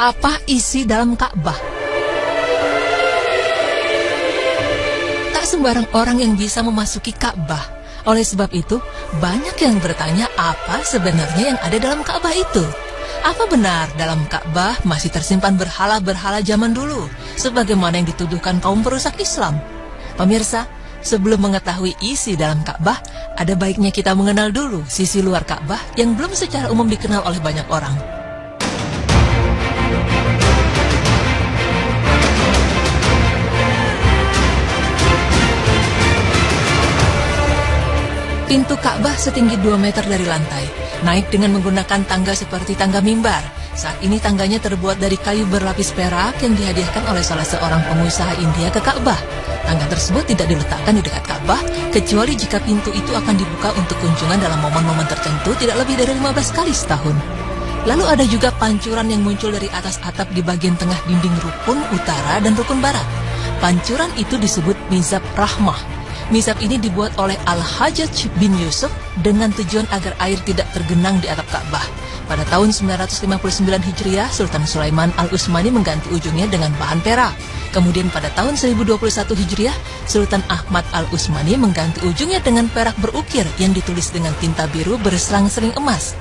Apa isi dalam Ka'bah? Tak sembarang orang yang bisa memasuki Ka'bah. Oleh sebab itu, banyak yang bertanya apa sebenarnya yang ada dalam Ka'bah itu. Apa benar dalam Ka'bah masih tersimpan berhala-berhala zaman dulu, sebagaimana yang dituduhkan kaum perusak Islam? Pemirsa, sebelum mengetahui isi dalam Ka'bah, ada baiknya kita mengenal dulu sisi luar Ka'bah yang belum secara umum dikenal oleh banyak orang. Pintu Ka'bah setinggi 2 meter dari lantai, naik dengan menggunakan tangga seperti tangga mimbar. Saat ini tangganya terbuat dari kayu berlapis perak yang dihadiahkan oleh salah seorang pengusaha India ke Ka'bah. Tangga tersebut tidak diletakkan di dekat Ka'bah, kecuali jika pintu itu akan dibuka untuk kunjungan dalam momen-momen tertentu tidak lebih dari 15 kali setahun. Lalu ada juga pancuran yang muncul dari atas atap di bagian tengah dinding rukun utara dan rukun barat. Pancuran itu disebut Mizab Rahmah. Mizab ini dibuat oleh Al-Hajjaj bin Yusuf dengan tujuan agar air tidak tergenang di atap Ka'bah. Pada tahun 959 Hijriah, Sultan Sulaiman Al-Utsmani mengganti ujungnya dengan bahan perak. Kemudian pada tahun 1021 Hijriah, Sultan Ahmad Al-Utsmani mengganti ujungnya dengan perak berukir yang ditulis dengan tinta biru berselang-seling emas.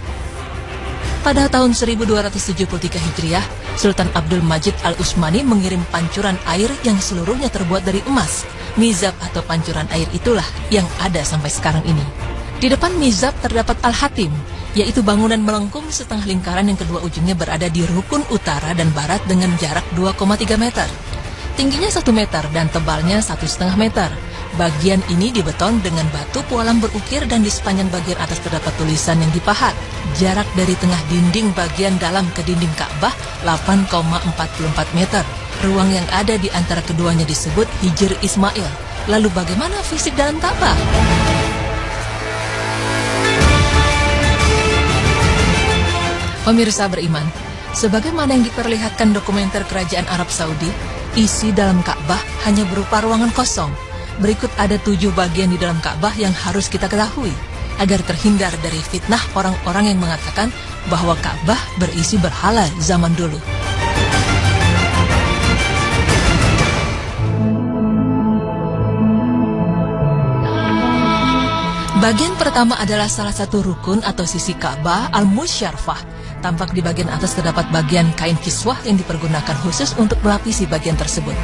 Pada tahun 1273 Hijriah, Sultan Abdul Majid Al-Utsmani mengirim pancuran air yang seluruhnya terbuat dari emas. Mizab atau pancuran air itulah yang ada sampai sekarang ini. Di depan Mizab terdapat Al-Hatim, yaitu bangunan melengkung setengah lingkaran yang kedua ujungnya berada di rukun utara dan barat dengan jarak 2,3 meter. Tingginya 1 meter dan tebalnya 1,5 meter. Bagian ini dibeton dengan batu pualam berukir dan di sepanjang bagian atas terdapat tulisan yang dipahat. Jarak dari tengah dinding bagian dalam ke dinding Ka'bah 8,44 meter. Ruang yang ada di antara keduanya disebut Hijr Ismail. Lalu bagaimana fisik dalam Ka'bah? Pemirsa beriman, sebagaimana yang diperlihatkan dokumenter Kerajaan Arab Saudi, isi dalam Ka'bah hanya berupa ruangan kosong. Berikut ada 7 bagian di dalam Ka'bah yang harus kita ketahui, agar terhindar dari fitnah orang-orang yang mengatakan bahwa Ka'bah berisi berhala zaman dulu. Bagian pertama adalah salah satu rukun atau sisi Ka'bah Al-Musyarrafah. Tampak di bagian atas terdapat bagian kain kiswah yang dipergunakan khusus untuk melapisi bagian tersebut.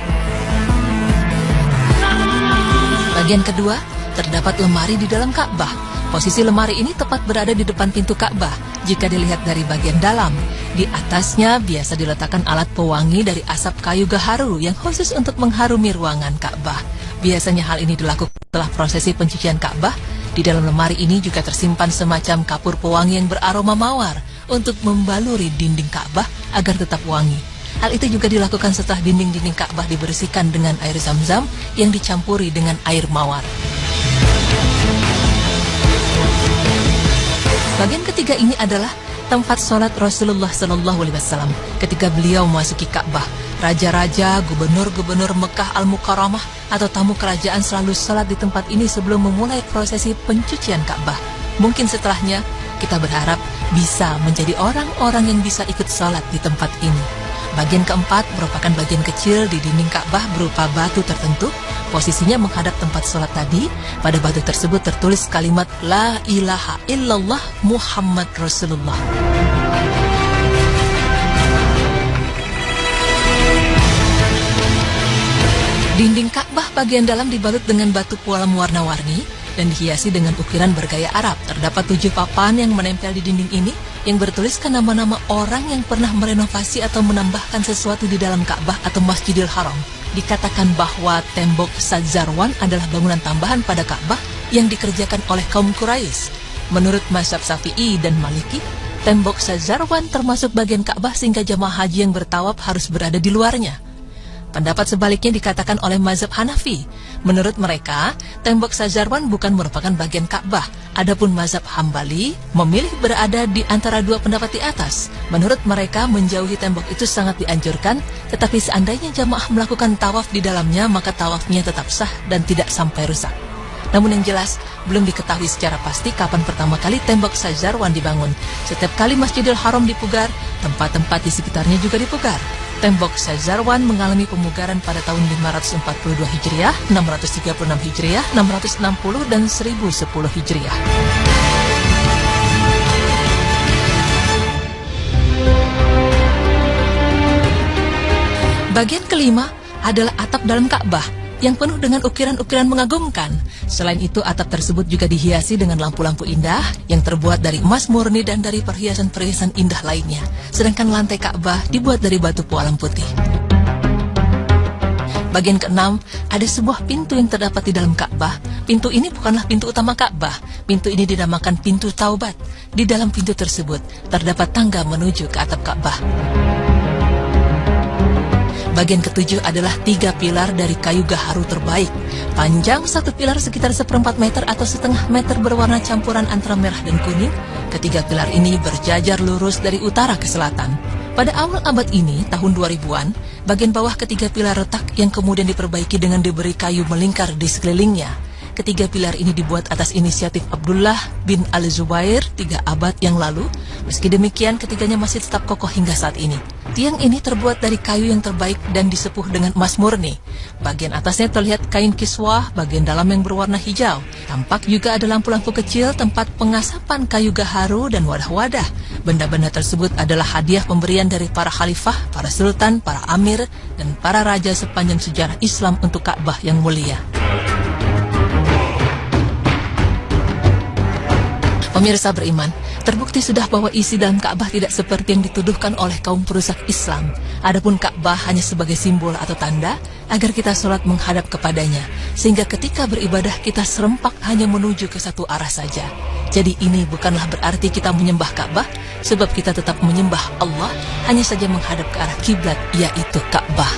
Bagian kedua, terdapat lemari di dalam Ka'bah. Posisi lemari ini tepat berada di depan pintu Ka'bah. Jika dilihat dari bagian dalam, di atasnya biasa diletakkan alat pewangi dari asap kayu gaharu yang khusus untuk mengharumi ruangan Ka'bah. Biasanya hal ini dilakukan setelah prosesi pencucian Ka'bah. Di dalam lemari ini juga tersimpan semacam kapur pewangi yang beraroma mawar untuk membaluri dinding Ka'bah agar tetap wangi. Hal itu juga dilakukan setelah dinding-dinding Ka'bah dibersihkan dengan air zam-zam yang dicampuri dengan air mawar. Bagian ketiga ini adalah tempat sholat Rasulullah SAW ketika beliau memasuki Ka'bah. Raja-raja, gubernur-gubernur Mekah Al-Mukarramah atau tamu kerajaan selalu sholat di tempat ini sebelum memulai prosesi pencucian Ka'bah. Mungkin setelahnya kita berharap bisa menjadi orang-orang yang bisa ikut sholat di tempat ini. Bagian keempat merupakan bagian kecil di dinding Ka'bah berupa batu tertentu. Posisinya menghadap tempat sholat tadi. Pada batu tersebut tertulis kalimat La ilaha illallah Muhammad Rasulullah. Dinding Ka'bah bagian dalam dibalut dengan batu pualam warna-warni dan dihiasi dengan ukiran bergaya Arab. Terdapat 7 papan yang menempel di dinding ini yang bertuliskan nama-nama orang yang pernah merenovasi atau menambahkan sesuatu di dalam Ka'bah atau Masjidil Haram. Dikatakan bahwa tembok Sadzarwan adalah bangunan tambahan pada Ka'bah yang dikerjakan oleh kaum Quraisy. Menurut mazhab Syafi'i dan Maliki, tembok Sadzarwan termasuk bagian Ka'bah sehingga jamaah haji yang bertawaf harus berada di luarnya. Pendapat sebaliknya dikatakan oleh mazhab Hanafi. Menurut mereka, tembok Sadzarwan bukan merupakan bagian Ka'bah. Adapun mazhab Hambali memilih berada di antara 2 pendapat di atas. Menurut mereka, menjauhi tembok itu sangat dianjurkan, tetapi seandainya jamaah melakukan tawaf di dalamnya, maka tawafnya tetap sah dan tidak sampai rusak. Namun yang jelas, belum diketahui secara pasti kapan pertama kali tembok Sadzarwan dibangun. Setiap kali Masjidil Haram dipugar, Tempat-tempat di sekitarnya juga dipugar. Tembok Syazarwan mengalami pemugaran pada tahun 542 Hijriah, 636 Hijriah, 660 dan 1010 Hijriah. Bagian kelima adalah atap dalam Ka'bah yang penuh dengan ukiran-ukiran mengagumkan. Selain itu, atap tersebut juga dihiasi dengan lampu-lampu indah yang terbuat dari emas murni dan dari perhiasan-perhiasan indah lainnya. Sedangkan lantai Ka'bah dibuat dari batu pualam putih. Bagian keenam, ada sebuah pintu yang terdapat di dalam Ka'bah. Pintu ini bukanlah pintu utama Ka'bah. Pintu ini dinamakan pintu Taubat. Di dalam pintu tersebut terdapat tangga menuju ke atap Ka'bah. Bagian ketujuh adalah 3 pilar dari kayu gaharu terbaik. Panjang satu pilar sekitar 1/4 meter atau setengah meter berwarna campuran antara merah dan kuning. Ketiga pilar ini berjajar lurus dari utara ke selatan. Pada awal abad ini, tahun 2000-an, bagian bawah ketiga pilar retak yang kemudian diperbaiki dengan diberi kayu melingkar di sekelilingnya. Ketiga pilar ini dibuat atas inisiatif Abdullah bin Al-Zubair 3 abad yang lalu. Meski demikian, ketiganya masih tetap kokoh hingga saat ini. Tiang ini terbuat dari kayu yang terbaik dan disepuh dengan emas murni. Bagian atasnya terlihat kain kiswah, bagian dalam yang berwarna hijau. Tampak juga ada lampu-lampu kecil, tempat pengasapan kayu gaharu, dan wadah-wadah. Benda-benda tersebut adalah hadiah pemberian dari para khalifah, para sultan, para amir, dan para raja sepanjang sejarah Islam untuk Ka'bah yang mulia. Pemirsa beriman, terbukti sudah bahwa isi dalam Ka'bah tidak seperti yang dituduhkan oleh kaum perusak Islam. Adapun Ka'bah hanya sebagai simbol atau tanda agar kita sholat menghadap kepadanya, sehingga ketika beribadah kita serempak hanya menuju ke satu arah saja. Jadi ini bukanlah berarti kita menyembah Ka'bah, sebab kita tetap menyembah Allah, hanya saja menghadap ke arah kiblat, yaitu Ka'bah.